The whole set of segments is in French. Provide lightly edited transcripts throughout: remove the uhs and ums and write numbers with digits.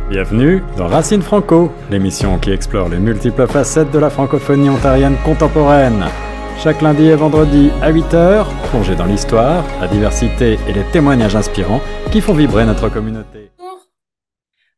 Bienvenue dans Racine Franco, l'émission qui explore les multiples facettes de la francophonie ontarienne contemporaine. Chaque lundi et vendredi à 8h, plongez dans l'histoire, la diversité et les témoignages inspirants qui font vibrer notre communauté.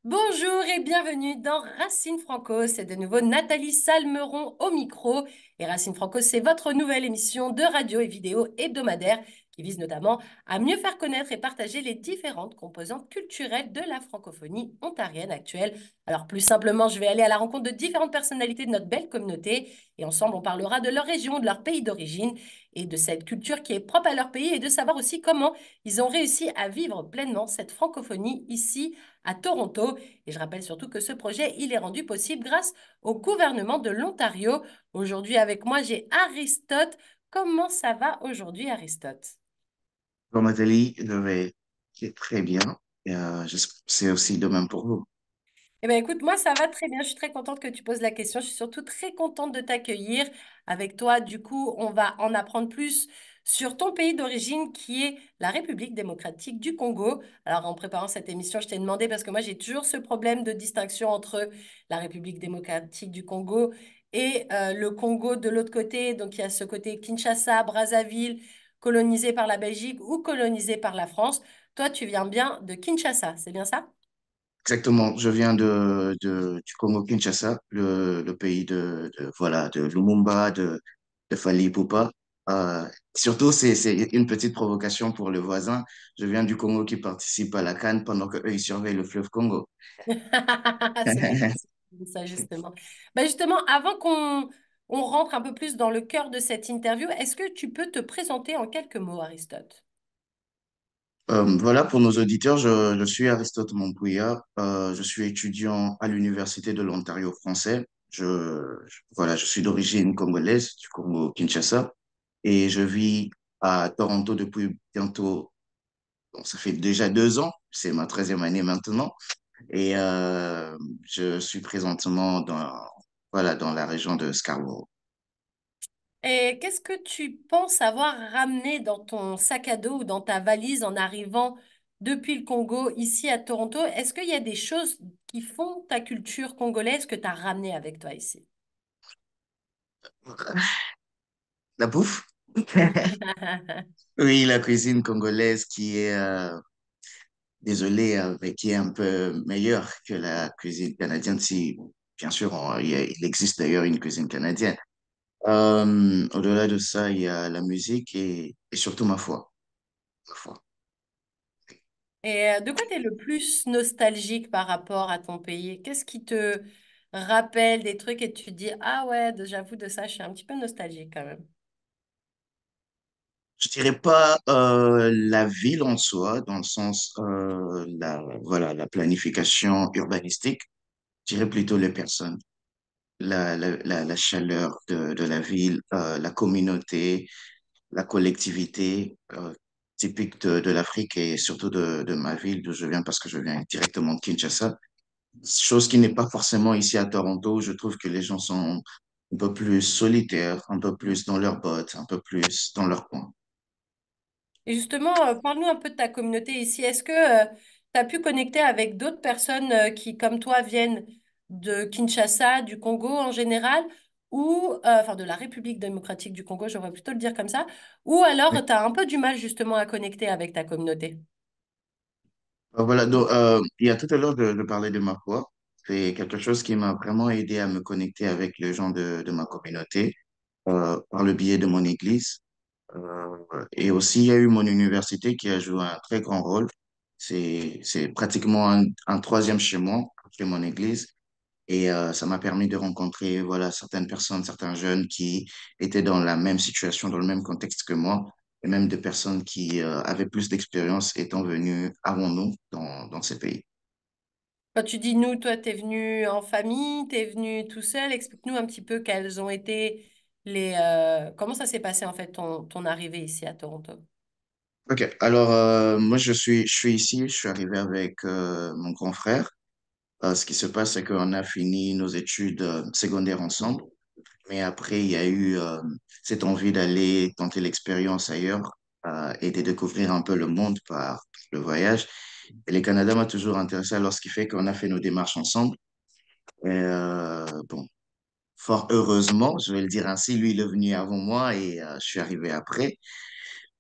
Bonjour et bienvenue dans Racine Franco. C'est de nouveau Nathalie Salmeron au micro. Et Racine Franco, c'est votre nouvelle émission de radio et vidéo hebdomadaire qui vise notamment à mieux faire connaître et partager les différentes composantes culturelles de la francophonie ontarienne actuelle. Alors plus simplement, je vais aller à la rencontre de différentes personnalités de notre belle communauté et ensemble, on parlera de leur région, de leur pays d'origine et de cette culture qui est propre à leur pays et de savoir aussi comment ils ont réussi à vivre pleinement cette francophonie ici à Toronto. Et je rappelle surtout que ce projet, il est rendu possible grâce au gouvernement de l'Ontario. Aujourd'hui, avec moi, j'ai Aristote. Comment ça va aujourd'hui, Aristote? Bon, Nathalie, très bien. C'est aussi de même pour vous. Eh bien, écoute, moi, ça va très bien. Je suis très contente que tu poses la question. Je suis surtout très contente de t'accueillir avec toi. Du coup, on va en apprendre plus sur ton pays d'origine qui est la République démocratique du Congo. Alors, en préparant cette émission, je t'ai demandé, parce que moi, j'ai toujours ce problème de distinction entre la République démocratique du Congo et le Congo de l'autre côté. Donc, il y a ce côté Kinshasa, Brazzaville, colonisé par la Belgique ou colonisé par la France. Toi, tu viens bien de Kinshasa, c'est bien ça? Exactement. Je viens du Congo-Kinshasa, le pays voilà, de Lumumba, de Fally Ipupa. Surtout, c'est une petite provocation pour le voisin. Je viens du Congo qui participe à la CAN pendant qu'eux, ils surveillent le fleuve Congo. C'est marrant, c'est ça justement. Bah justement, avant qu'on rentre un peu plus dans le cœur de cette interview, est-ce que tu peux te présenter en quelques mots, Aristote? Voilà, pour nos auditeurs, je suis Aristote Montpouillat. Je suis étudiant à l'Université de l'Ontario français. Voilà, je suis d'origine congolaise, du Congo-Kinshasa, et je vis à Toronto depuis bientôt, bon, ça fait déjà 2 ans, c'est ma 13e année maintenant, et je suis présentement voilà, dans la région de Scarborough. Et qu'est-ce que tu penses avoir ramené dans ton sac à dos ou dans ta valise en arrivant depuis le Congo ici à Toronto? Est-ce qu'il y a des choses qui font ta culture congolaise que tu as ramené avec toi ici? La bouffe? Oui, la cuisine congolaise qui est, désolé, mais qui est un peu meilleure que la cuisine canadienne, si bien sûr il existe d'ailleurs une cuisine canadienne. Au-delà de ça, il y a la musique et surtout ma foi. Ma foi. Et de quoi tu es le plus nostalgique par rapport à ton pays? Qu'est-ce qui te rappelle des trucs et tu te dis, ah ouais, j'avoue de ça, je suis un petit peu nostalgique quand même. Je dirais pas la ville en soi, dans le sens voilà, la planification urbanistique. Je dirais plutôt les personnes, la chaleur de la ville, la communauté, la collectivité typique de l'Afrique et surtout de ma ville d'où je viens parce que je viens directement de Kinshasa. Chose qui n'est pas forcément ici à Toronto. Je trouve que les gens sont un peu plus solitaires, un peu plus dans leurs bottes, un peu plus dans leur coin. Et justement, parle-nous un peu de ta communauté ici. Est-ce que tu as pu connecter avec d'autres personnes qui, comme toi, viennent de Kinshasa, du Congo en général, ou enfin de la République démocratique du Congo, j'aurais plutôt le dire comme ça, ou alors tu as un peu du mal justement à connecter avec ta communauté? Voilà, donc, il y a tout à l'heure, je parlais de ma foi. C'est quelque chose qui m'a vraiment aidé à me connecter avec les gens de ma communauté par le biais de mon église. Et aussi, il y a eu mon université qui a joué un très grand rôle. C'est pratiquement un troisième chez moi, après mon église. Et ça m'a permis de rencontrer voilà, certaines personnes, certains jeunes qui étaient dans la même situation, dans le même contexte que moi, et même des personnes qui avaient plus d'expérience étant venues avant nous dans ces pays. Quand tu dis nous, toi, t'es venu en famille, t'es venu tout seul. Explique-nous un petit peu quels ont été comment ça s'est passé en fait ton arrivée ici à Toronto. Ok, alors moi je suis ici, je suis arrivé avec mon grand frère. Ce qui se passe, c'est qu'on a fini nos études secondaires ensemble. Mais après, il y a eu cette envie d'aller tenter l'expérience ailleurs et de découvrir un peu le monde par le voyage. Et le Canada m'a toujours intéressé, alors ce qui fait qu'on a fait nos démarches ensemble. Et bon, fort heureusement, je vais le dire ainsi, lui, il est venu avant moi et je suis arrivé après.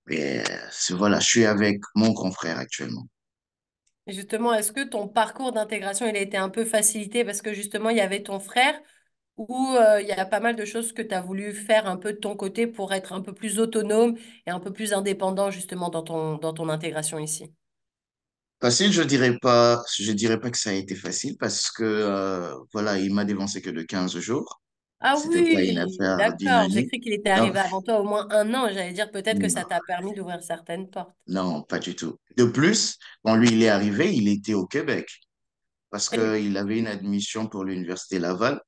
Et voilà, je suis avec mon confrère actuellement. Et justement, est-ce que ton parcours d'intégration, il a été un peu facilité parce que justement, il y avait ton frère ou il y a pas mal de choses que tu as voulu faire un peu de ton côté pour être un peu plus autonome et un peu plus indépendant justement dans ton intégration ici? Facile, je dirais pas que ça a été facile parce que, voilà, il m'a dévancé que de 15 jours. Ah C'était pas une oui, affaire d'une d'accord. J'ai année. cru qu'il était Non, arrivé avant toi au moins un an. J'allais dire peut-être que ça non, t'a permis d'ouvrir certaines portes. non, pas du tout. De plus, quand lui, il est arrivé, il était au Québec parce Et qu'il avait une admission pour l'Université Laval,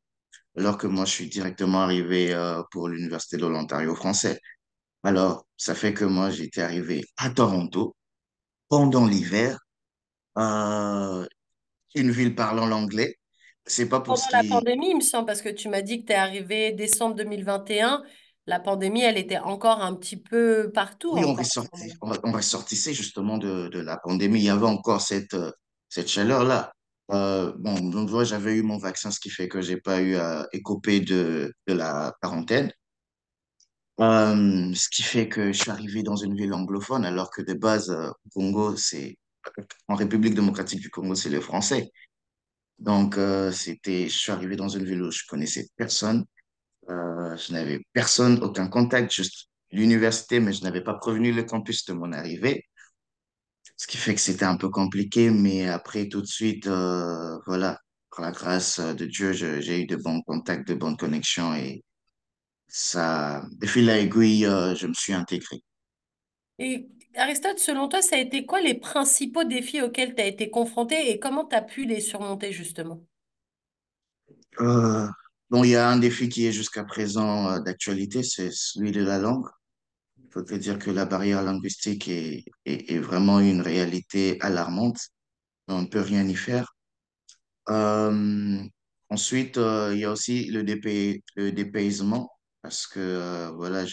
alors que moi, je suis directement arrivé, pour l'Université de l'Ontario français. Alors, ça fait que moi, j'étais arrivé à Toronto pendant l'hiver, euh, une ville parlant l'anglais. C'est pas pour pendant ce la qui... pandémie, il me semble, parce que tu m'as dit que tu es arrivé décembre 2021. La pandémie, elle était encore un petit peu partout Oui, encore à ce moment-là. on ressortissait justement de la pandémie. Il y avait encore cette chaleur-là. Bon, donc, moi, j'avais eu mon vaccin, ce qui fait que j'ai pas eu à écoper de la quarantaine. Ce qui fait que je suis arrivé dans une ville anglophone, alors que de base, au Congo, en République démocratique du Congo, c'est le français. Donc, je suis arrivé dans une ville où je connaissais personne. Je n'avais personne, aucun contact, juste l'université, mais je n'avais pas prévenu le campus de mon arrivée. Ce qui fait que c'était un peu compliqué, mais après, tout de suite, voilà, par la grâce de Dieu, j'ai eu de bons contacts, de bonnes connexions et ça, de fil à aiguille, je me suis intégré. Et Aristote, selon toi, ça a été quoi les principaux défis auxquels tu as été confronté et comment tu as pu les surmonter justement? Euh, bon, il y a un défi qui est jusqu'à présent d'actualité, c'est celui de la langue. Il faut te dire que la barrière linguistique est vraiment une réalité alarmante. On ne peut rien y faire. Euh, ensuite, il y a aussi le dépaysement, parce que voilà,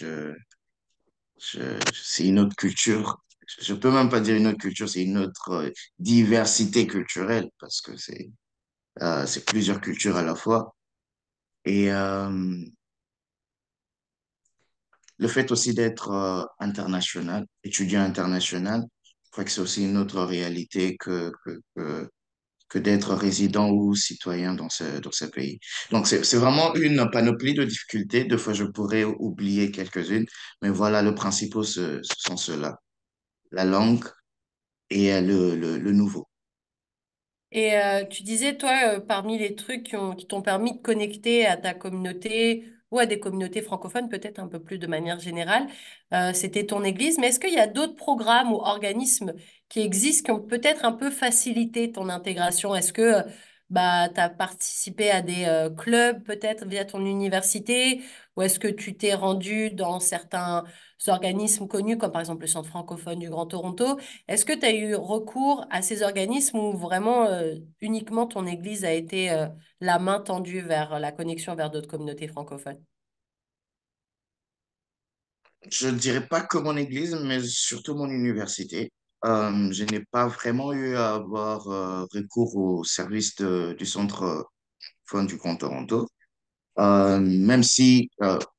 c'est une autre culture. Je peux même pas dire une autre culture, c'est une autre diversité culturelle, parce que c'est plusieurs cultures à la fois. Et le fait aussi d'être international, étudiant international, je crois que c'est aussi une autre réalité que d'être résident ou citoyen dans ce pays. Donc, c'est vraiment une panoplie de difficultés. Deux fois, je pourrais oublier quelques-unes, mais voilà, le principal, ce sont ceux-là. La langue et le nouveau. Et tu disais, toi, parmi les trucs qui t'ont permis de connecter à ta communauté ou à des communautés francophones, peut-être un peu plus de manière générale, c'était ton église. Mais est-ce qu'il y a d'autres programmes ou organismes qui existent qui ont peut-être un peu facilité ton intégration? Est-ce que bah, tu as participé à des clubs peut-être via ton université ou est-ce que tu t'es rendu dans certains organismes connus comme par exemple le Centre francophone du Grand Toronto? Est-ce que tu as eu recours à ces organismes où vraiment uniquement ton Église a été la main tendue vers la connexion vers d'autres communautés francophones? Je ne dirais pas que mon église, mais surtout mon université. Je n'ai pas vraiment eu à avoir recours au service du Centre francophone du Grand Toronto. Même si,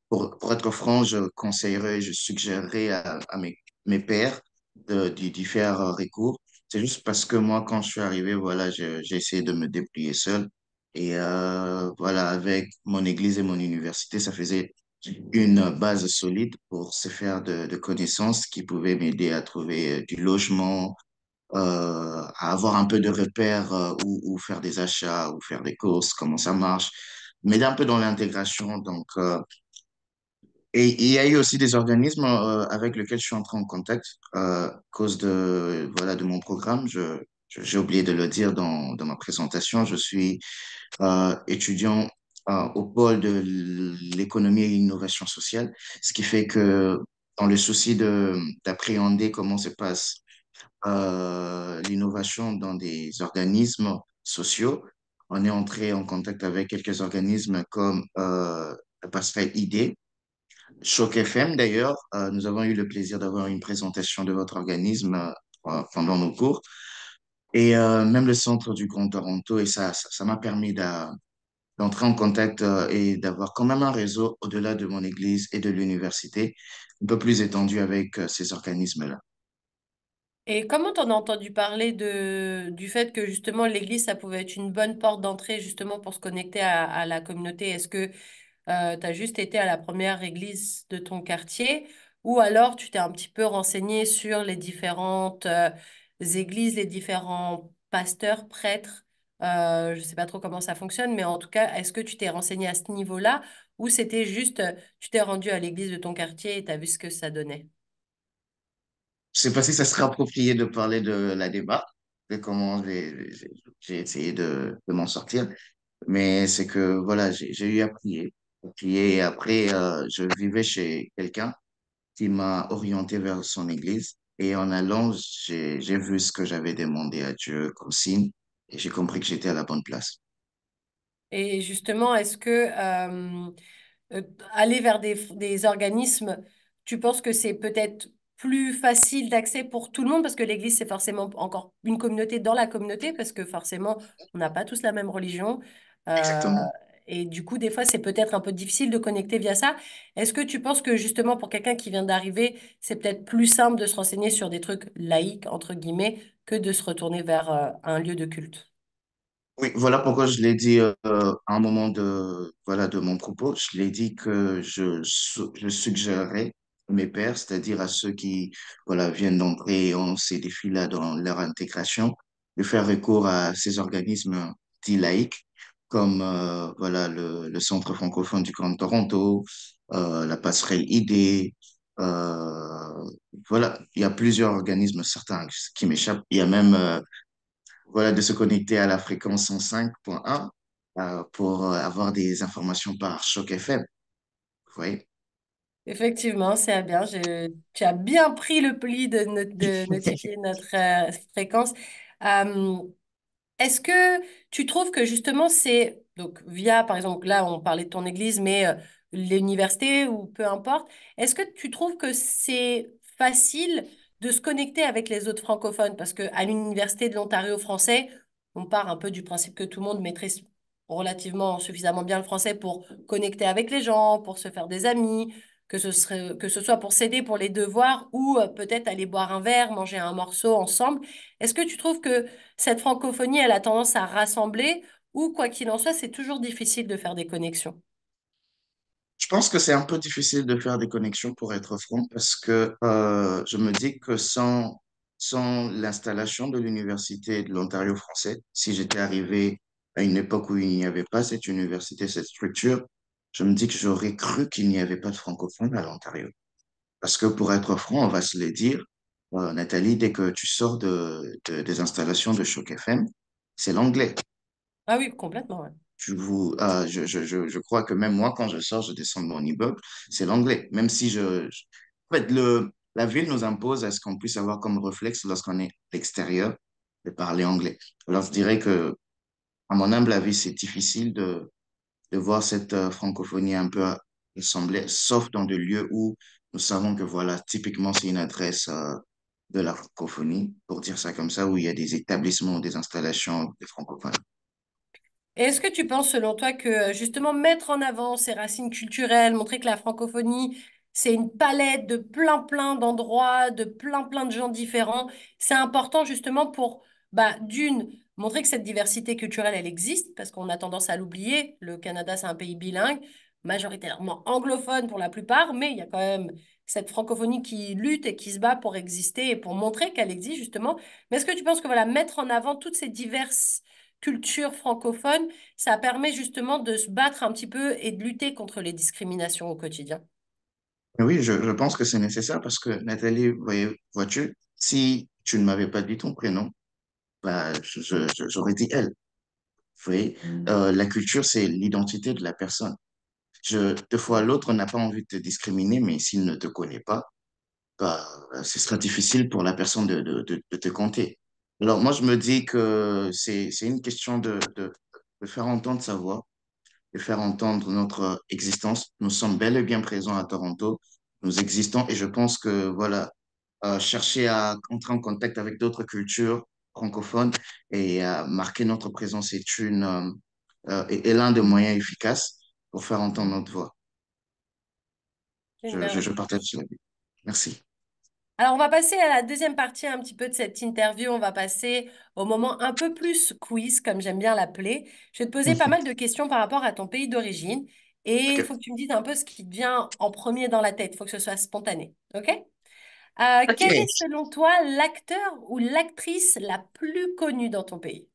pour être franc, je conseillerais, je suggérerais à mes pairs d'y faire recours. C'est juste parce que moi, quand je suis arrivé, voilà, j'ai essayé de me débrouiller seul. Et voilà, avec mon église et mon université, ça faisait une base solide pour se faire de connaissances qui pouvaient m'aider à trouver du logement, à avoir un peu de repères où faire des achats, où faire des courses, comment ça marche, m'aider un peu dans l'intégration. Donc, et il y a eu aussi des organismes avec lesquels je suis entré en contact à cause voilà, de mon programme. J'ai oublié de le dire dans ma présentation. Je suis étudiant au pôle de l'économie et l'innovation sociale, ce qui fait que dans le souci d'appréhender comment se passe l'innovation dans des organismes sociaux. On est entré en contact avec quelques organismes comme Passerelle ID, Choc FM d'ailleurs. Nous avons eu le plaisir d'avoir une présentation de votre organisme pendant nos cours. et même le centre du Grand Toronto. Et ça m'a permis d'entrer en contact et d'avoir quand même un réseau au-delà de mon église et de l'université, un peu plus étendu avec ces organismes-là. Et comment t'en as entendu parler du fait que justement l'église, ça pouvait être une bonne porte d'entrée justement pour se connecter à la communauté? Est-ce que tu as juste été à la première église de ton quartier ou alors tu t'es un petit peu renseigné sur les différentes églises, les différents pasteurs, prêtres? Je ne sais pas trop comment ça fonctionne, mais en tout cas, est-ce que tu t'es renseigné à ce niveau-là ou c'était juste, tu t'es rendu à l'église de ton quartier et tu as vu ce que ça donnait? Je sais pas si ça serait approprié de parler de la débat, de comment j'ai essayé de m'en sortir, mais c'est que voilà, j'ai eu à prier et après, je vivais chez quelqu'un qui m'a orienté vers son église et en allant, j'ai vu ce que j'avais demandé à Dieu comme signe et j'ai compris que j'étais à la bonne place. Et justement, est-ce que euh, aller vers des organismes, tu penses que c'est peut-être plus facile d'accès pour tout le monde parce que l'Église, c'est forcément encore une communauté dans la communauté parce que forcément, on n'a pas tous la même religion. Euh, Exactement. et du coup, des fois, c'est peut-être un peu difficile de connecter via ça. Est-ce que tu penses que justement, pour quelqu'un qui vient d'arriver, c'est peut-être plus simple de se renseigner sur des trucs laïques, entre guillemets, que de se retourner vers un lieu de culte? Oui, voilà pourquoi je l'ai dit à un moment voilà, de mon propos. Je l'ai dit que je suggérerais à mes pairs, c'est-à-dire à ceux qui voilà, viennent d'entrer et ont ces défis-là dans leur intégration, de faire recours à ces organismes dits laïques, comme voilà, le Centre francophone du Grand Toronto, la passerelle ID. Voilà, il y a plusieurs organismes, certains qui m'échappent. Il y a même voilà, de se connecter à la fréquence 105.1 pour avoir des informations par Choc FM. Vous voyez? Effectivement, c'est bien. Tu as bien pris le pli de notifier notre fréquence. Euh, Est-ce que tu trouves que justement c'est, donc via, par exemple, là on parlait de ton église, mais l'université ou peu importe, est-ce que tu trouves que c'est facile de se connecter avec les autres francophones? Parce qu'à l'université de l'Ontario français, on part un peu du principe que tout le monde maîtrise relativement suffisamment bien le français pour connecter avec les gens, pour se faire des amis, que ce soit pour s'aider pour les devoirs ou peut-être aller boire un verre, manger un morceau ensemble. Est-ce que tu trouves que cette francophonie, elle a tendance à rassembler ou, quoi qu'il en soit, c'est toujours difficile de faire des connexions? Je pense que c'est un peu difficile de faire des connexions pour être franc parce que je me dis que sans l'installation de l'Université de l'Ontario français, si j'étais arrivé à une époque où il n'y avait pas cette université, cette structure, je me dis que j'aurais cru qu'il n'y avait pas de francophones à l'Ontario. Parce que pour être franc, on va se le dire, Nathalie, dès que tu sors des installations de Choc FM, c'est l'anglais. Ah oui, complètement. Ouais. Je crois que même moi, quand je sors, je descends de mon immeuble, c'est l'anglais. Même si en fait, la ville nous impose à ce qu'on puisse avoir comme réflexe lorsqu'on est à l'extérieur de parler anglais. Alors, je dirais que, à mon humble avis, c'est difficile de voir cette francophonie un peu assemblée, sauf dans des lieux où nous savons que, voilà, typiquement, c'est une adresse de la francophonie, pour dire ça comme ça, où il y a des établissements, des installations des francophones. Et est-ce que tu penses, selon toi, que justement mettre en avant ces racines culturelles, montrer que la francophonie, c'est une palette de plein d'endroits, de plein de gens différents, c'est important justement pour, bah, d'une, montrer que cette diversité culturelle, elle existe, parce qu'on a tendance à l'oublier. Le Canada, c'est un pays bilingue, majoritairement anglophone pour la plupart, mais il y a quand même cette francophonie qui lutte et qui se bat pour exister et pour montrer qu'elle existe justement. Mais est-ce que tu penses que voilà, mettre en avant toutes ces diverses culture francophone, ça permet justement de se battre un petit peu et de lutter contre les discriminations au quotidien. Oui, je pense que c'est nécessaire parce que Nathalie, vois-tu, si tu ne m'avais pas dit ton prénom, bah, j'aurais dit elle. Vous voyez, la culture, c'est l'identité de la personne. Deux fois l'autre n'a pas envie de te discriminer, mais s'il ne te connaît pas, bah, ce sera difficile pour la personne de te compter. Alors moi, je me dis que c'est une question de faire entendre sa voix, de faire entendre notre existence. Nous sommes bel et bien présents à Toronto. Nous existons et je pense que, voilà, chercher à entrer en contact avec d'autres cultures, francophone et marquer notre présence est l'un des moyens efficaces pour faire entendre notre voix. Une Je merveille. partage cela. Merci. Alors, on va passer à la deuxième partie un petit peu de cette interview. On va passer au moment un peu plus quiz, comme j'aime bien l'appeler. Je vais te poser pas mal de questions par rapport à ton pays d'origine et il Ok. faut que tu me dises un peu ce qui te vient en premier dans la tête. Il faut que ce soit spontané. OK? Quel est, Ok. selon toi, l'acteur ou l'actrice la plus connue dans ton pays?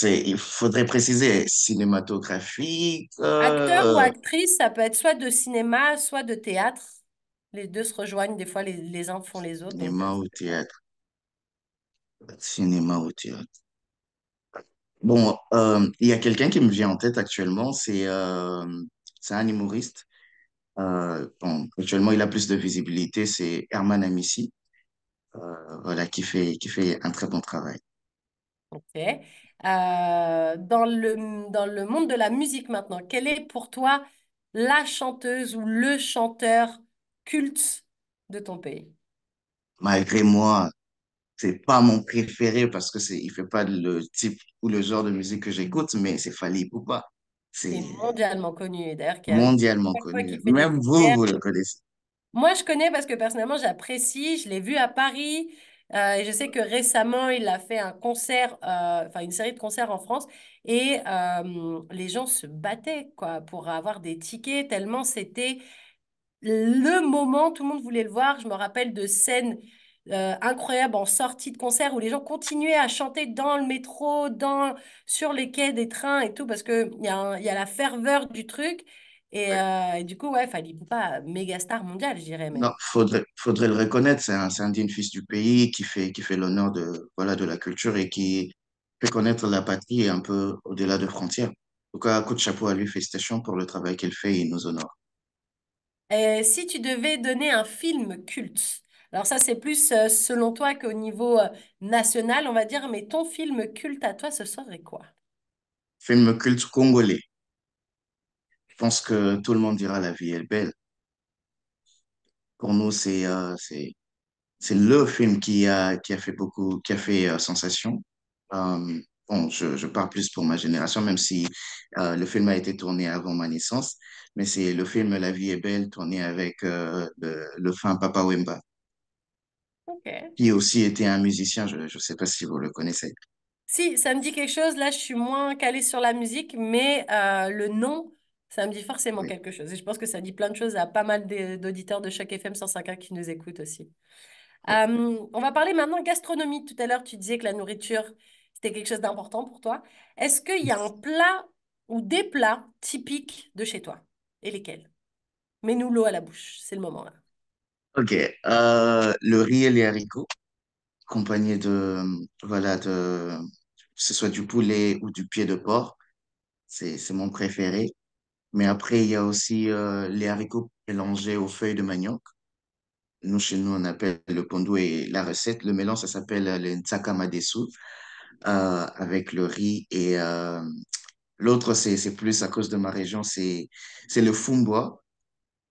Il faudrait préciser cinématographique, Acteur ou actrice, ça peut être soit de cinéma, soit de théâtre. Les deux se rejoignent. Des fois, les uns font les autres. Donc, cinéma ça ou dépend. théâtre. Cinéma ou théâtre. Bon, il y a quelqu'un qui me vient en tête actuellement, c'est un humoriste. Bon, actuellement, il a plus de visibilité, c'est Herman Amissi, voilà, qui fait un très bon travail. Ok. Dans le monde de la musique maintenant, quelle est pour toi la chanteuse ou le chanteur culte de ton pays? Malgré moi, c'est pas mon préféré parce que il fait pas le type ou le genre de musique que j'écoute, mais c'est Fally Ipupa. Qui est C'est mondialement connu, d'ailleurs, qui a mondialement chaque fois connu. qu'il fait des Même vous, concerts. vous le connaissez. Moi, je connais parce que personnellement, j'apprécie. Je l'ai vu à Paris. Et je sais que récemment, il a fait un concert, enfin une série de concerts en France. Et les gens se battaient quoi, pour avoir des tickets, tellement c'était le moment, tout le monde voulait le voir. Je me rappelle de scènes incroyables en sortie de concert où les gens continuaient à chanter dans le métro, sur les quais des trains et tout, parce qu'il y a la ferveur du truc. Et du coup, ouais, Fally Ipupa, méga star mondiale, je dirais Non, même. faudrait le reconnaître. C'est un digne fils du pays qui fait l'honneur voilà, de la culture et qui fait connaître la patrie un peu au-delà de frontières. En tout cas, coup de chapeau à lui, félicitations pour le travail qu'il fait et il nous honore. Si tu devais donner un film culte, alors ça c'est plus selon toi qu'au niveau national, on va dire, mais ton film culte à toi, ce serait quoi? Film culte congolais. Je pense que tout le monde dira La vie est belle. Pour nous, c'est le film qui a fait qui a fait sensation. Bon, je parle plus pour ma génération, même si le film a été tourné avant ma naissance, mais c'est le film La vie est belle, tourné avec le fin Papa Wemba, Ok. qui aussi était un musicien, je ne sais pas si vous le connaissez. Si, ça me dit quelque chose. Là, je suis moins calée sur la musique, mais le nom, ça me dit forcément Oui. quelque chose. Et je pense que ça dit plein de choses à pas mal d'auditeurs de chaque FM 105.1 qui nous écoutent aussi. On va parler maintenant gastronomie. Tout à l'heure, tu disais que la nourriture, c'était quelque chose d'important pour toi. Est-ce qu'il y a un plat ou des plats typiques de chez toi? Et lesquels? Mets-nous l'eau à la bouche. C'est le moment là. Ok, le riz et les haricots, accompagnés voilà, que ce soit du poulet ou du pied de porc, c'est mon préféré. Mais après, il y a aussi les haricots mélangés aux feuilles de manioc. Nous, chez nous, on appelle le pondu et la recette. Le mélange, ça s'appelle le ntsakamadesu avec le riz. Et l'autre, c'est plus à cause de ma région, c'est le fumboa.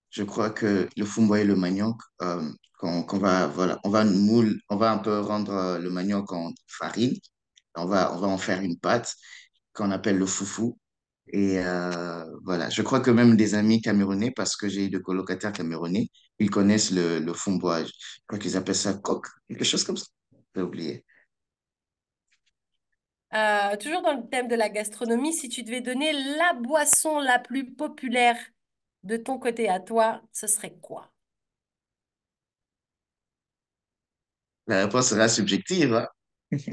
Je crois que le fumboa et le manioc, qu'on va, voilà, on va un peu rendre le manioc en farine. On va en faire une pâte qu'on appelle le foufou. Et voilà, je crois que même des amis camerounais, parce que j'ai eu des colocataires camerounais, ils connaissent le fumboage. Je crois qu'ils appellent ça coq, quelque chose comme ça. J'ai oublié. Toujours dans le thème de la gastronomie, si tu devais donner la boisson la plus populaire de ton côté à toi, ce serait quoi? La réponse sera subjective, hein.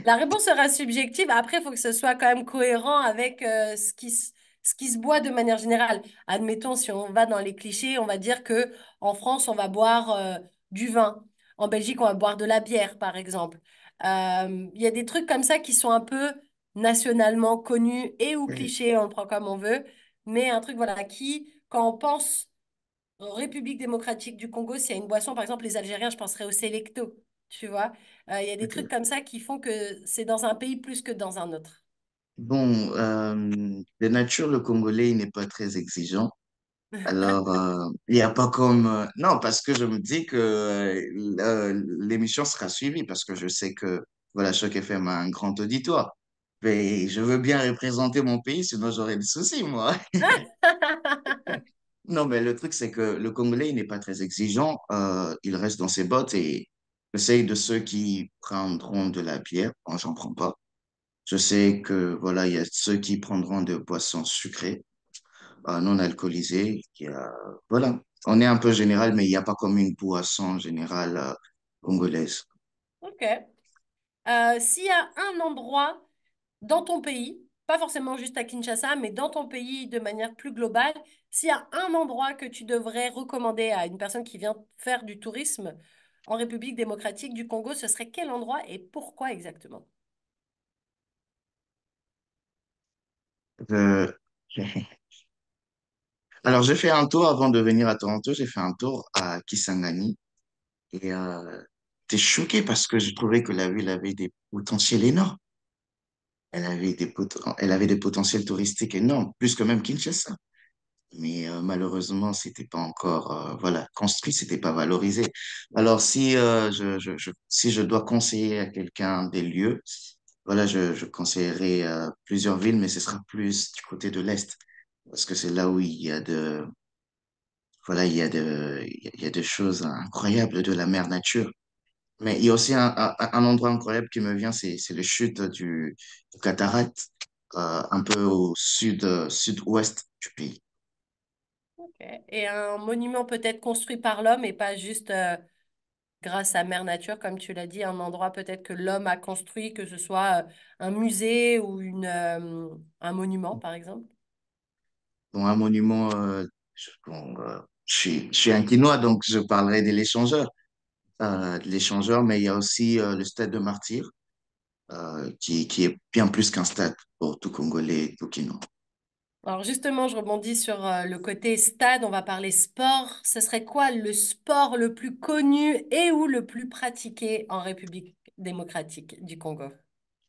La réponse sera subjective. Après, il faut que ce soit quand même cohérent avec ce qui se boit de manière générale. Admettons, si on va dans les clichés, on va dire que en France, on va boire du vin. En Belgique, on va boire de la bière, par exemple. Il y a des trucs comme ça qui sont un peu nationalement connus et ou Oui, clichés, on le prend comme on veut. Mais un truc, voilà, qui, quand on pense en République démocratique du Congo, s'il y a une boisson, par exemple, les Algériens, je penserais au Selecto, tu vois. Il y a des trucs ok. comme ça qui font que c'est dans un pays plus que dans un autre. Bon, de nature, le Congolais, il n'est pas très exigeant. Alors, il n'y a pas comme... non, parce que je me dis que l'émission sera suivie, parce que je sais que voilà, Choc FM a un grand auditoire. Mais je veux bien représenter mon pays, sinon j'aurais des soucis, moi. Non, mais le truc, c'est que le Congolais, il n'est pas très exigeant. Il reste dans ses bottes et j'essaye de ceux qui prendront de la bière. Moi, j'en prends pas. Je sais que, voilà, il y a ceux qui prendront de boissons sucrées, non alcoolisées. Voilà. On est un peu général, mais il n'y a pas comme une boisson générale, congolaise. Ok. S'il y a un endroit dans ton pays, pas forcément juste à Kinshasa, mais dans ton pays de manière plus globale, s'il y a un endroit que tu devrais recommander à une personne qui vient faire du tourisme en République démocratique du Congo, ce serait quel endroit et pourquoi exactement? Euh, Alors, j'ai fait un tour avant de venir à Toronto. J'ai fait un tour à Kisangani et j'étais choqué parce que je trouvais que la ville avait des potentiels énormes. Elle avait des potentiels touristiques énormes, plus que même Kinshasa. Mais malheureusement, c'était pas encore voilà, construit, c'était pas valorisé. Alors, si, si je dois conseiller à quelqu'un des lieux, voilà, je conseillerais plusieurs villes, mais ce sera plus du côté de l'Est, parce que c'est là où il y a voilà, il y a des choses incroyables de la mère nature. Mais il y a aussi un endroit incroyable qui me vient, c'est les chutes du cataracte, un peu au sud-ouest du pays. Ok. Et un monument peut-être construit par l'homme et pas juste grâce à Mère Nature, comme tu l'as dit, un endroit peut-être que l'homme a construit, que ce soit un musée ou un monument, par exemple. Bon, un monument, je suis un Quinois, donc je parlerai de l'échangeur, mais il y a aussi le stade de Martyrs, qui est bien plus qu'un stade pour tout Congolais, tout Quinois. Alors justement, je rebondis sur le côté stade, on va parler sport. Ce serait quoi le sport le plus connu et ou le plus pratiqué en République démocratique du Congo?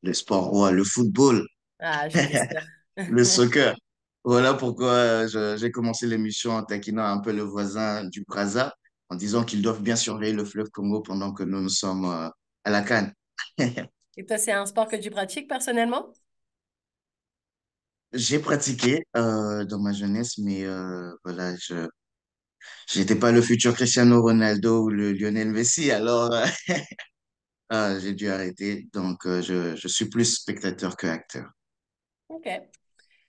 Le sport roi, le football, Ah, j'étais sûre. le soccer. Voilà pourquoi j'ai commencé l'émission en taquinant un peu le voisin du Brazza, en disant qu'ils doivent bien surveiller le fleuve Congo pendant que nous sommes à la CAN. Et toi, c'est un sport que tu pratiques personnellement? J'ai pratiqué dans ma jeunesse, mais voilà, j'étais pas le futur Cristiano Ronaldo ou le Lionel Messi, alors j'ai dû arrêter. Donc, je suis plus spectateur que acteur. Ok.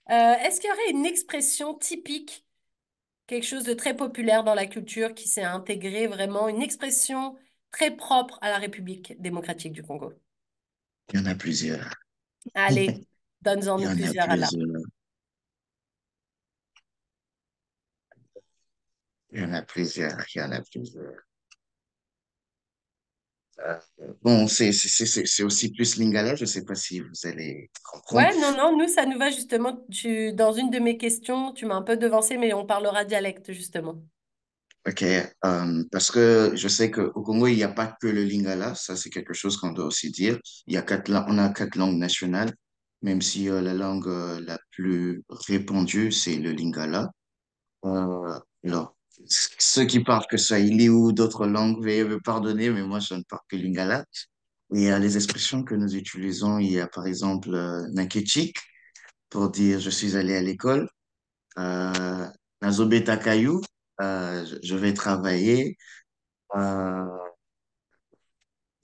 Est-ce qu'il y aurait une expression typique, quelque chose de très populaire dans la culture qui s'est intégré vraiment, une expression très propre à la République démocratique du Congo? Il y en a plusieurs. Allez, donne-en Il y nous en a plusieurs alors. plusieurs. Il y en a plusieurs. Il y en a plusieurs. Euh, bon, c'est aussi plus lingala. Je sais pas si vous allez comprendre. Ouais, non, non, nous, ça nous va justement. Dans une de mes questions, tu m'as un peu devancé, mais on parlera dialecte justement. OK. Parce que je sais qu'au Congo, il n'y a pas que le lingala. Ça, c'est quelque chose qu'on doit aussi dire. Il y a on a quatre langues nationales, même si la langue la plus répandue, c'est le lingala. Alors, ceux qui parlent que Swahili ou d'autres langues, veuillez me pardonner, mais moi, je ne parle que lingala. Et les expressions que nous utilisons, il y a par exemple nakechik pour dire je suis allé à l'école, euh, nazobeta kayu, je vais travailler. Euh,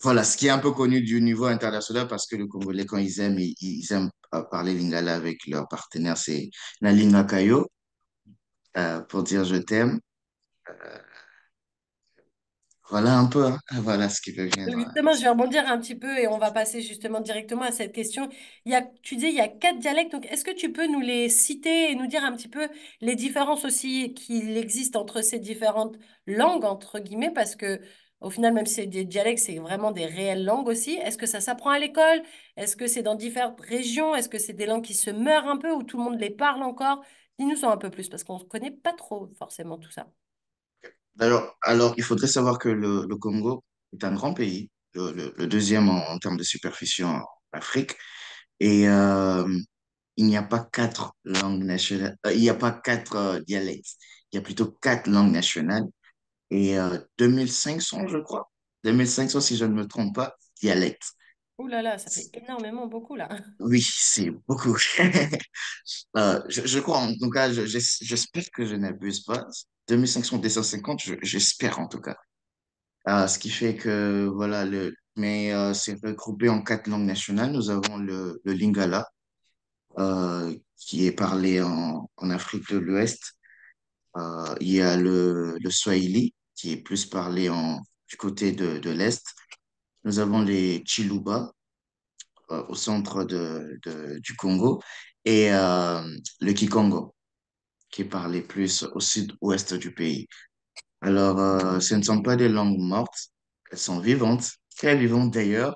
voilà, ce qui est un peu connu du niveau international parce que les Congolais, quand ils aiment, ils aiment parler lingala avec leurs partenaires, c'est la linga kayo, pour dire je t'aime. Voilà un peu, hein. Voilà ce qui peut venir. Justement, je vais rebondir un petit peu et on va passer justement directement à cette question. Tu dis, il y a quatre dialectes, donc est-ce que tu peux nous les citer et nous dire un petit peu les différences aussi qu'il existe entre ces différentes langues, entre guillemets, parce que au final, même si c'est des dialectes, c'est vraiment des réelles langues aussi. Est-ce que ça s'apprend à l'école? Est-ce que c'est dans différentes régions? Est-ce que c'est des langues qui se meurent un peu ou tout le monde les parle encore? Dis-nous en un peu plus parce qu'on ne connaît pas trop forcément tout ça. Alors, il faudrait savoir que le Congo est un grand pays, le deuxième en termes de superficie en Afrique, et il n'y a pas quatre langues nationales, il n'y a pas quatre dialectes. il y a plutôt quatre langues nationales et 2500, je crois, 2500 si je ne me trompe pas, dialectes. Ouh là là, ça fait énormément beaucoup là. Oui, c'est beaucoup. Je crois, en tout cas, j'espère que je n'abuse pas. 2500, 250, j'espère en tout cas. Ce qui fait que, voilà, c'est regroupé en quatre langues nationales. Nous avons le Lingala, qui est parlé en Afrique de l'Ouest. Il y a le Swahili, qui est plus parlé du côté de l'Est. Nous avons les Chiluba, au centre du Congo, et le Kikongo, qui est parlé plus au sud-ouest du pays. Alors, ce ne sont pas des langues mortes, elles sont vivantes, très vivantes d'ailleurs.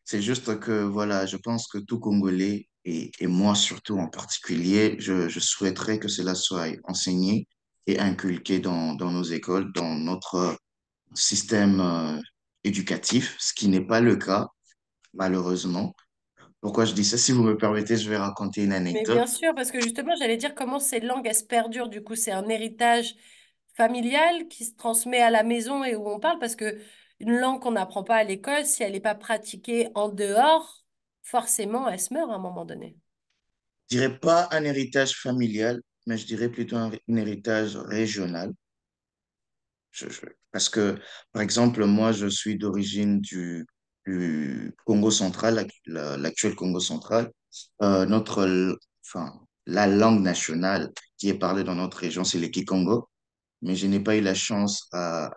C'est juste que, voilà, je pense que tout Congolais, et moi surtout en particulier, je souhaiterais que cela soit enseigné et inculqué dans nos écoles, dans notre système éducatif, ce qui n'est pas le cas, malheureusement. Pourquoi je dis ça? Si vous me permettez, je vais raconter une Mais anecdote. bien sûr, parce que justement, j'allais dire comment ces langues, elles se perdurent. Du coup, c'est un héritage familial qui se transmet à la maison et où on parle, parce que une langue qu'on n'apprend pas à l'école, si elle n'est pas pratiquée en dehors, forcément, elle se meurt à un moment donné. Je dirais pas un héritage familial, mais je dirais plutôt un héritage régional. Parce que, par exemple, moi, je suis d'origine du Congo central, l'actuel Congo central. Enfin, la langue nationale qui est parlée dans notre région, c'est le Kikongo. Mais je n'ai pas eu la chance à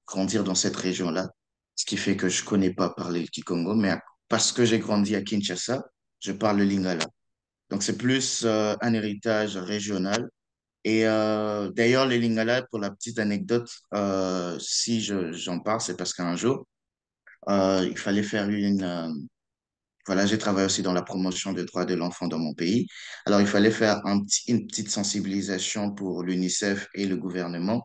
grandir dans cette région-là, ce qui fait que je connais pas parler le Kikongo. Mais parce que j'ai grandi à Kinshasa, je parle le Lingala. Donc, c'est plus un héritage régional. Et d'ailleurs, les Lingala, pour la petite anecdote, si j'en parle, c'est parce qu'un jour, il fallait faire voilà, j'ai travaillé aussi dans la promotion des droits de l'enfant dans mon pays. Alors, il fallait faire une petite sensibilisation pour l'UNICEF et le gouvernement.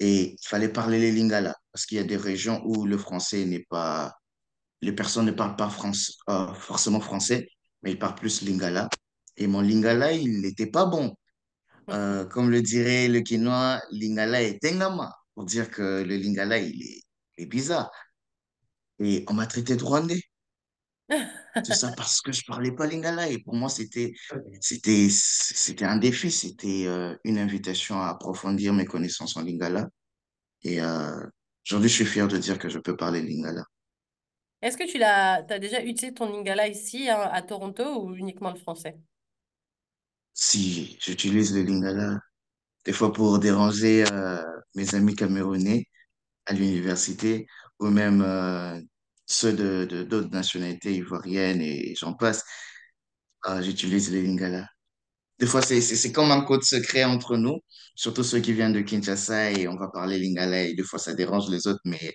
Et il fallait parler les Lingala, parce qu'il y a des régions où le français n'est pas... Les personnes ne parlent pas forcément français, mais ils parlent plus Lingala. Et mon Lingala, il n'était pas bon. Comme le dirait le Quinois, Lingala est Tengama, pour dire que le Lingala, il est bizarre. Et on m'a traité de Rwandais. Tout ça parce que je parlais pas Lingala. Et pour moi, c'était un défi, c'était une invitation à approfondir mes connaissances en Lingala. Et aujourd'hui, je suis fier de dire que je peux parler Lingala. Est-ce que t'as déjà utilisé ton Lingala ici, hein, à Toronto, ou uniquement le français? Si j'utilise le Lingala, des fois pour déranger mes amis camerounais à l'université, ou même ceux d'autres nationalités ivoiriennes et j'en passe, j'utilise le Lingala. Des fois, c'est comme un code secret entre nous, surtout ceux qui viennent de Kinshasa et on va parler Lingala et des fois ça dérange les autres, mais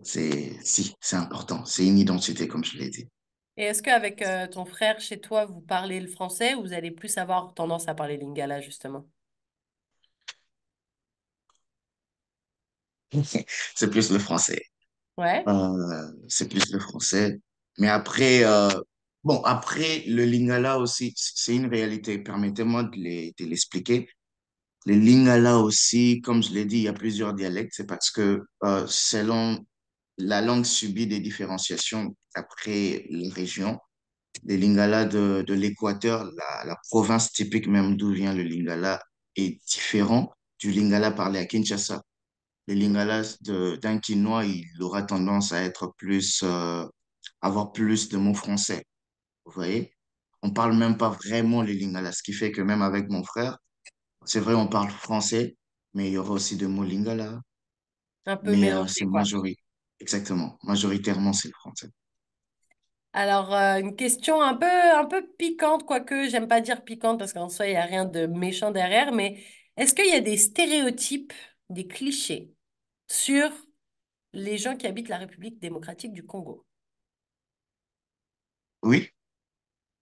si, c'est important. C'est une identité, comme je l'ai dit. Et est-ce qu'avec ton frère chez toi, vous parlez le français ou vous allez plus avoir tendance à parler Lingala, justement? C'est plus le français. Ouais. C'est plus le français. Mais après, bon, après, le Lingala aussi, c'est une réalité. Permettez-moi de l'expliquer. Le Lingala aussi, comme je l'ai dit, il y a plusieurs dialectes. C'est parce que selon la langue subit des différenciations après les régions. Le Lingala de l'Équateur, la province typique même d'où vient le Lingala, est différent du Lingala parlé à Kinshasa. Le Lingala d'un Quinois, il aura tendance à être plus, avoir plus de mots français. Vous voyez? On parle même pas vraiment le Lingala, ce qui fait que même avec mon frère, c'est vrai, on parle français, mais il y aura aussi des mots Lingala. Un peu Mais c'est mélangé, quoi. exactement, majoritairement, c'est le français. Alors, une question un peu piquante, quoique j'aime pas dire piquante parce qu'en soi, il n'y a rien de méchant derrière, mais est-ce qu'il y a des stéréotypes, des clichés sur les gens qui habitent la République démocratique du Congo? Oui,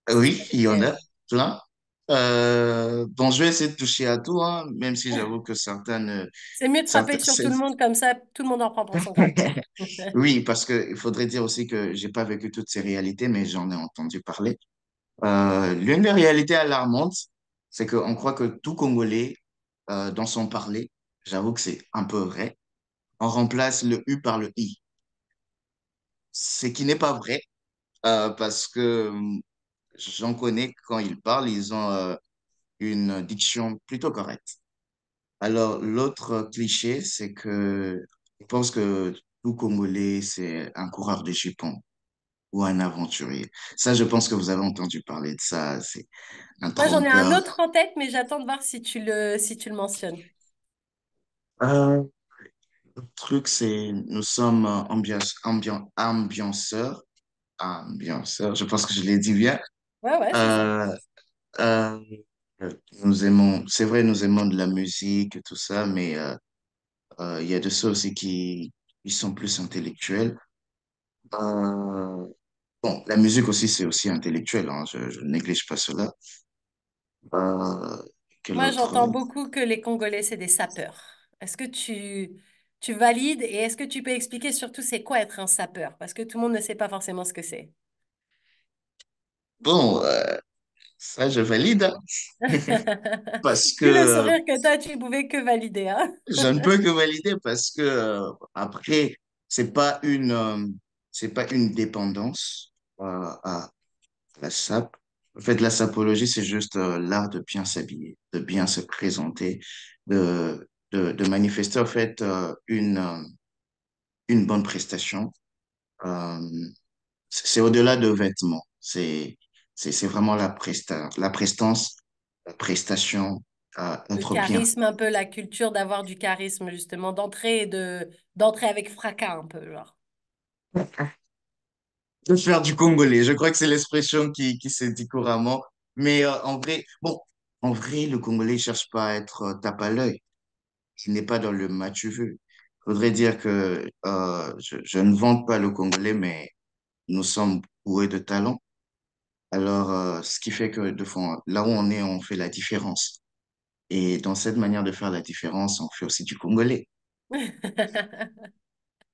C'est oui, il y en a lesquels? plein. Bon, je vais essayer de toucher à tout, hein, même si j'avoue que C'est mieux de frapper certaines, sur tout le monde, comme ça, tout le monde en prend pour son grade. oui, parce qu'il faudrait dire aussi que j'ai pas vécu toutes ces réalités, mais j'en ai entendu parler. L'une des réalités alarmantes, c'est qu'on croit que tout Congolais dans son parler. J'avoue que c'est un peu vrai. On remplace le U par le I. Ce qui n'est pas vrai, parce que j'en connais quand ils parlent, ils ont une diction plutôt correcte. Alors, l'autre cliché, c'est que je pense que tout Congolais, c'est un coureur de jupons ou un aventurier. Ça, je pense que vous avez entendu parler de ça. C'est un Moi, j'en ai un trompeur. autre en tête, mais j'attends de voir si tu le mentionnes. Le truc, c'est nous sommes ambianceurs. Ambianceurs, je pense que je l'ai dit bien. Ouais, ouais, c'est ça. Euh, euh, nous aimons, c'est vrai, nous aimons de la musique, tout ça, mais il y a de ça aussi qui sont plus intellectuels. Euh, bon, la musique aussi, c'est aussi intellectuel, hein, je ne néglige pas cela. Euh, quel Moi, autre? j'entends beaucoup que les Congolais, c'est des sapeurs. Est-ce que tu valides et est-ce que tu peux expliquer surtout c'est quoi être un sapeur? Parce que tout le monde ne sait pas forcément ce que c'est. Bon, ça, je valide, hein, parce que Vu le sourire que toi, tu pouvais que valider, hein? je ne peux que valider parce que après, c'est pas c'est pas une dépendance à la sape. En fait, la sapologie, c'est juste l'art de bien s'habiller, de bien se présenter, de manifester en fait une bonne prestation. Euh, c'est au-delà de vêtements. C'est vraiment la prestance, la prestation, Le être bien. charisme, un peu la culture d'avoir du charisme, justement, d'entrer avec fracas, un peu, genre. De faire du congolais. Je crois que c'est l'expression qui se dit couramment. Mais en vrai, bon, en vrai, le Congolais ne cherche pas à être tape à l'œil. Il n'est pas dans le match vu. Faudrait dire que je ne vante pas le Congolais, mais nous sommes doués de talent. Alors, ce qui fait que, de fond, là où on est, on fait la différence. Et dans cette manière de faire la différence, on fait aussi du Congolais.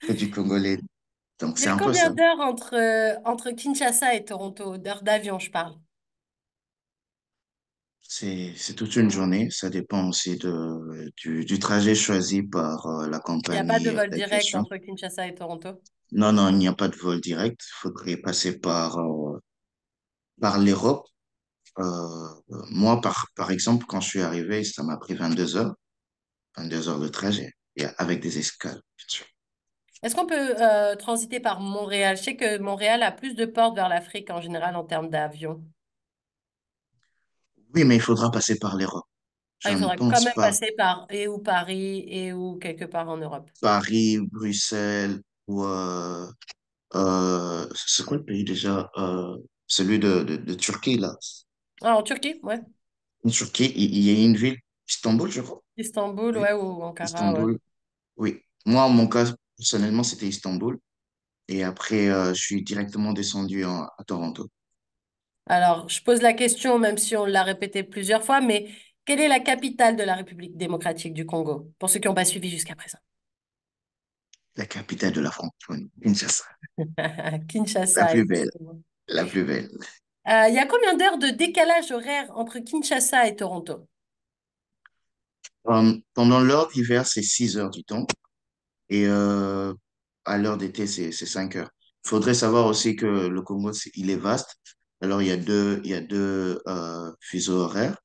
On fait du Congolais. Donc, Il y c'est a un peu ça. combien d'heures entre Kinshasa et Toronto? D'heures d'avion, je parle. C'est toute une journée. Ça dépend aussi du trajet choisi par la Il n'y a pas de compagnie vol direct d'aviation. entre Kinshasa et Toronto. Non, non, il n'y a pas de vol direct. Il faudrait passer par l'Europe. Moi, par exemple, quand je suis arrivé, ça m'a pris 22 heures de trajet, et avec des escales, bien sûr. Est-ce qu'on peut transiter par Montréal? Je sais que Montréal a plus de portes vers l'Afrique en général en termes d'avion. Oui, mais il faudra passer par l'Europe. Ah, Je il ne faudrait quand pense même pas passer par et ou Paris et ou quelque part en Europe. Paris, Bruxelles ou c'est quoi le pays déjà? Celui de Turquie, là. Ah, en Turquie, ouais. En Turquie, il y a une ville, Istanbul, je crois. Istanbul, Oui, ouais, ou Ankara, ouais. Istanbul. Oui. Moi, mon cas, personnellement, c'était Istanbul. Et après, je suis directement descendu à Toronto. Alors, je pose la question, même si on l'a répété plusieurs fois, mais quelle est la capitale de la République démocratique du Congo? Pour ceux qui n'ont pas suivi jusqu'à présent. La capitale de la francophonie, Kinshasa. La Kinshasa, plus belle, effectivement. la plus belle. Il y a combien d'heures de décalage horaire entre Kinshasa et Toronto? Pendant l'heure d'hiver, c'est 6 heures du temps. Et à l'heure d'été, c'est 5 heures. Il faudrait savoir aussi que le Congo, il est vaste. Alors, il y a deux fuseaux horaires.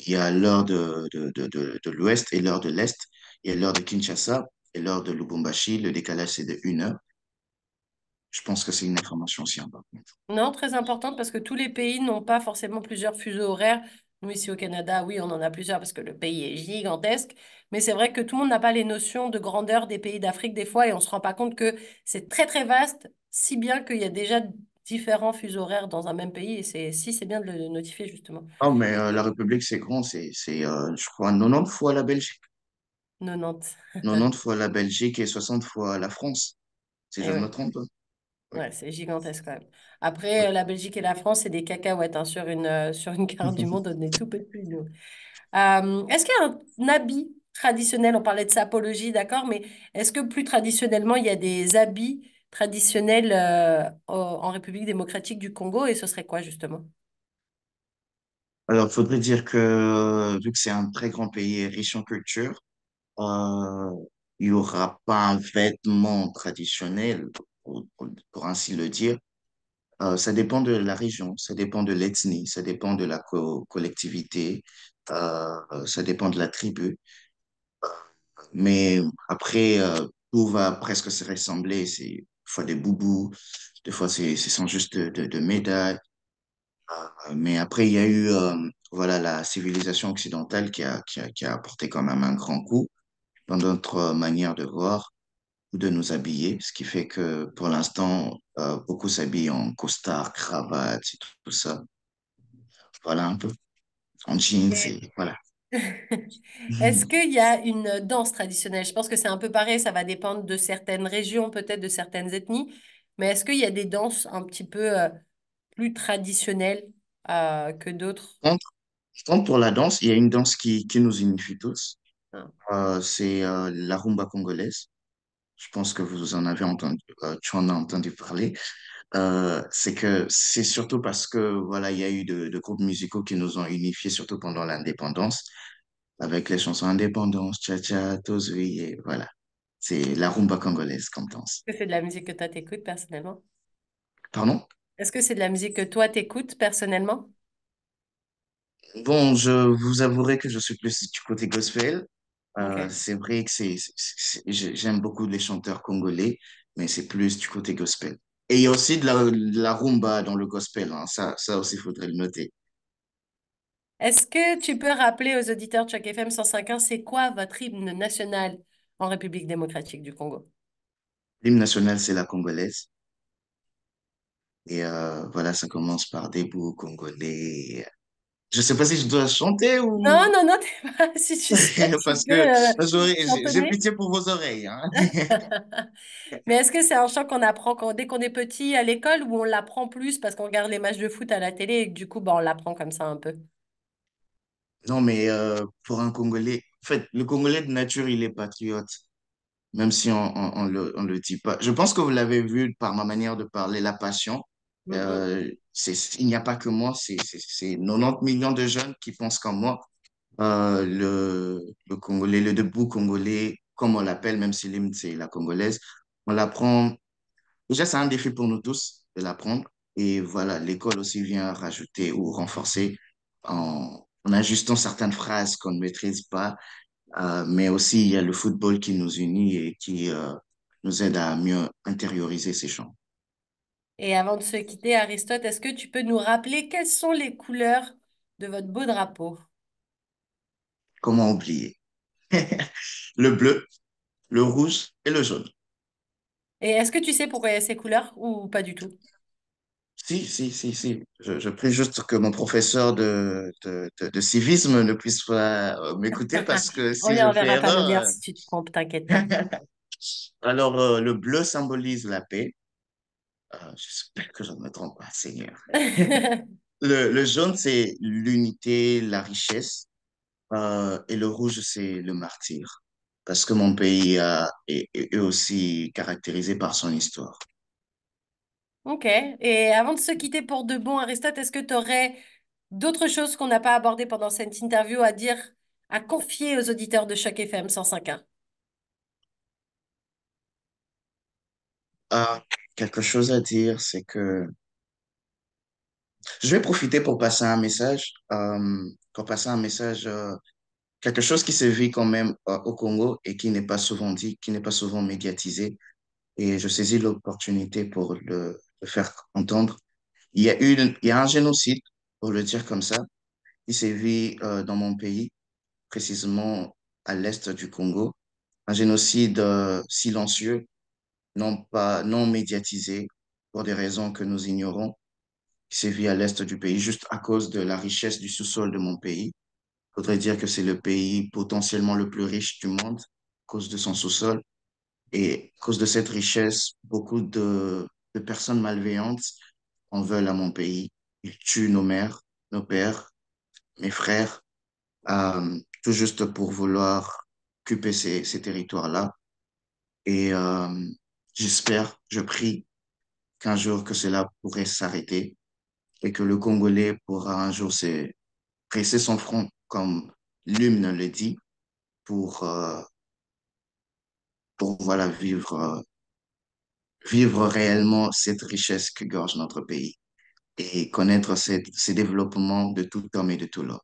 Il y a l'heure de l'ouest et l'heure de l'est. Il y a l'heure de Kinshasa et l'heure de Lubumbashi. Le décalage, c'est de 1 heure. Je pense que c'est une information aussi importante. Non, très importante parce que tous les pays n'ont pas forcément plusieurs fuseaux horaires. Nous, ici au Canada, oui, on en a plusieurs parce que le pays est gigantesque. Mais c'est vrai que tout le monde n'a pas les notions de grandeur des pays d'Afrique des fois et on ne se rend pas compte que c'est très, très vaste, si bien qu'il y a déjà différents fuseaux horaires dans un même pays. Et c'est bien de le notifier justement. Ah, mais la République, c'est grand. Je crois, 90 fois la Belgique. 90. 90 fois la Belgique et 60 fois la France, si je Et ne me ouais, trompe pas. Oui, ouais, c'est gigantesque quand même. Après, oui. la Belgique et la France, c'est des cacahuètes hein, sur une carte du monde, on est tout petit, nous. Est-ce qu'il y a un habit traditionnel? On parlait de sapologie, d'accord, mais est-ce que plus traditionnellement, il y a des habits traditionnels en République démocratique du Congo et ce serait quoi justement? Alors, il faudrait dire que vu que c'est un très grand pays et riche en culture, euh, il n'y aura pas un vêtement traditionnel, pour ainsi le dire. Ça dépend de la région, ça dépend de l'ethnie, ça dépend de la collectivité, ça dépend de la tribu. Mais après, tout va presque se ressembler. C'est des fois des boubous, des fois ce sont juste de médailles. Mais après, il y a eu voilà, la civilisation occidentale qui a apporté quand même un grand coup dans notre manière de voir ou de nous habiller, ce qui fait que pour l'instant, beaucoup s'habillent en costard, cravate et tout ça. Voilà un peu, en jeans Et- et voilà. Est-ce qu'il y a une danse traditionnelle? Je pense que c'est un peu pareil, ça va dépendre de certaines régions, peut-être de certaines ethnies, mais est-ce qu'il y a des danses un petit peu plus traditionnelles que d'autres? Contre, contre pour la danse, il y a une danse qui nous unifie tous. Hein. C'est la rumba congolaise. Je pense que vous en avez entendu, tu en as entendu parler. C'est que c'est surtout parce que voilà, il y a eu de groupes musicaux qui nous ont unifiés, surtout pendant l'indépendance, avec les chansons Indépendance, Tcha Tcha, Tozui, et voilà. C'est la rumba congolaise comme danse. Est-ce que c'est de la musique que toi t'écoutes personnellement? Pardon? Est-ce que c'est de la musique que toi t'écoutes personnellement? Bon, je vous avouerai que je suis plus du côté gospel. Ok. C'est vrai que j'aime beaucoup les chanteurs congolais, mais c'est plus du côté gospel. Et il y a aussi de la rumba dans le gospel, hein. Ça aussi, il faudrait le noter. Est-ce que tu peux rappeler aux auditeurs de chaque FM 105.1, c'est quoi votre hymne national en République démocratique du Congo? L'hymne national, c'est la congolaise. Et voilà, ça commence par Debout Congolais. Je sais pas si je dois chanter ou... Non, non, non, t'es pas, si tu sais, tu Parce peux que j'ai chantonner. pitié pour vos oreilles, hein. Mais est-ce que c'est un chant qu'on apprend dès qu'on est petit à l'école ou on l'apprend plus parce qu'on regarde les matchs de foot à la télé et que du coup, bah, on l'apprend comme ça un peu? Non, mais pour un Congolais, en fait, le Congolais de nature, il est patriote, même si on le dit pas. Je pense que vous l'avez vu par ma manière de parler, la passion. Mhm. Il n'y a pas que moi, c'est 90 millions de jeunes qui pensent comme moi. Le Congolais, le debout congolais, comme on l'appelle, même si l'hymne c'est la congolaise, on l'apprend. Déjà, c'est un défi pour nous tous de l'apprendre. Et voilà, l'école aussi vient rajouter ou renforcer en ajustant certaines phrases qu'on ne maîtrise pas. Mais aussi, il y a le football qui nous unit et qui nous aide à mieux intérioriser ces chants. Et avant de se quitter, Aristote, est-ce que tu peux nous rappeler quelles sont les couleurs de votre beau drapeau? Comment oublier? Le bleu, le rouge et le jaune. Et est-ce que tu sais pourquoi il y a ces couleurs ou pas du tout? Si. Je prie juste que mon professeur de civisme ne puisse pas m'écouter parce que On si lui je fais enverra ta erreur, manière si tu te trompes, t'inquiète pas. alors le bleu symbolise la paix. J'espère que je ne me trompe pas, Seigneur. Le jaune, c'est l'unité, la richesse. Et le rouge, c'est le martyr. Parce que mon pays est aussi caractérisé par son histoire. Ok. Et avant de se quitter pour de bon, Aristote, est-ce que tu aurais d'autres choses qu'on n'a pas abordées pendant cette interview à dire, à confier aux auditeurs de Choc FM 105.1? Ah, quelque chose à dire, c'est que je vais profiter pour passer un message, quelque chose qui se vit quand même au Congo et qui n'est pas souvent dit, qui n'est pas souvent médiatisé. Et je saisis l'opportunité pour le faire entendre. Il y a un génocide, pour le dire comme ça, qui sévit dans mon pays, précisément à l'est du Congo. Un génocide silencieux, non médiatisé, pour des raisons que nous ignorons, qui sévit à l'est du pays, juste à cause de la richesse du sous-sol de mon pays. Faudrait dire que c'est le pays potentiellement le plus riche du monde à cause de son sous-sol. Et à cause de cette richesse, beaucoup de personnes malveillantes en veulent à mon pays. Ils tuent nos mères, nos pères, mes frères, tout juste pour vouloir occuper ces territoires-là. Et je prie qu'un jour que cela pourrait s'arrêter et que le Congolais pourra un jour presser son front, comme l'hymne le dit, pour, euh, pour voilà, vivre réellement cette richesse que gorge notre pays et connaître ces développements de tout homme et de tout l'homme.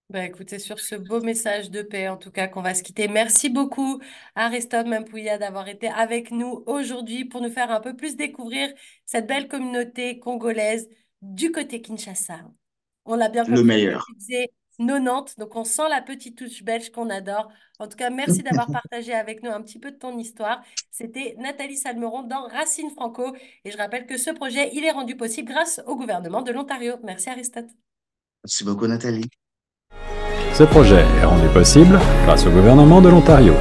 Bah, écoutez, sur ce beau message de paix, en tout cas, qu'on va se quitter. Merci beaucoup, Aristote Mampouya, d'avoir été avec nous aujourd'hui pour nous faire un peu plus découvrir cette belle communauté congolaise du côté Kinshasa. On l'a bien Le compris, meilleur. depuis que c'est 90, donc on sent la petite touche belge qu'on adore. En tout cas, merci d'avoir partagé avec nous un petit peu de ton histoire. C'était Nathalie Salmeron dans Racine Franco. Et je rappelle que ce projet, il est rendu possible grâce au gouvernement de l'Ontario. Merci, Aristote. Merci beaucoup, Nathalie. Ce projet est rendu possible grâce au gouvernement de l'Ontario.